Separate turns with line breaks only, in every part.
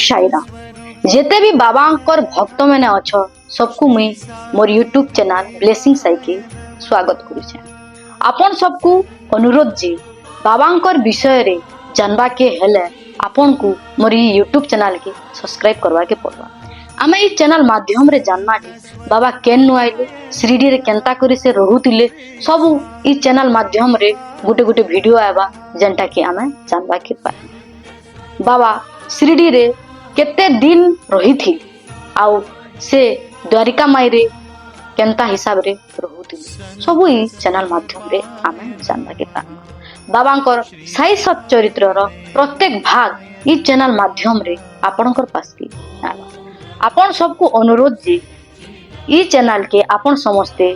साईराम जेते भी बाबांकर भक्त मैंने अछ सबको मुई मोर यूट्यूब चैनल ब्लेसिंग साई के स्वागत करुचे। आपन सबको अनुरोध जी बाबांकर विषय रे जानबा के हेले आपन को मोर यूट्यूब चैनल के सब्सक्राइब करवा के पड़वा। आमे ई चैनल माध्यम रे जानना कि बाबा केन नु आइले शिरडी रे केनता करी से रहुतिले सब ई चैनल माध्यम रे गुटे गुटे वीडियो आबा जेंटा कि आमे जानबा के पाए। बाबा शिरडी रे केते दिन रही थी आउ से द्वारिका माई रे केनता हिसाब रे रहुतिले सब ई चैनल माध्यम रे आमे जानबा के पाए। बाबांकर साई सत चरित्र रो प्रत्येक भाग ई चैनल माध्यम रे आपनकर पास की आला। आपन सबको अनुरोध जी ई चैनल के आपन समस्ते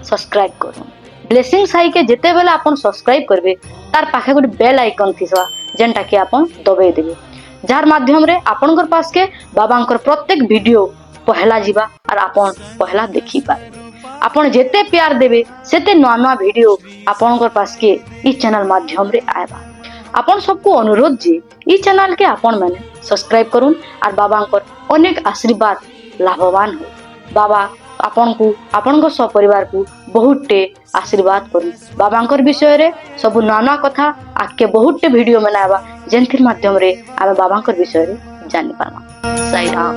सब्सक्राइब करू। ब्लेसिंग साई के जेते बेला आपन सब्सक्राइब करबे तार पाखे गोटे बेल आइकन थिसवा जेंटा कि आपन दबाई देबे जार माध्यम रे आपनकर पास के बाबांकर प्रत्येक वीडियो पहला जीवा और आपन पहला देखि पाए। आपन जेते प्यार देबे सेते नवा नवा वीडियो आपनकर पास के ई चैनल माध्यम रे आएबा। आपन सबको अनुरोध जी ई चैनल के आपन मैंने सब्सक्राइब करूँ और बाबांकर अनेक आशीर्वाद लाभवान हो। बाबा आपन को आपन को सब परिवार को बहुत टे आशीर्वाद करूँ। बाबांकर विषय रे सब नाना कथा आके बहुत टे वीडियो बनावा जेनथिर माध्यम रे आमे बाबांकर विषय रे जानि पारमा। साई राम।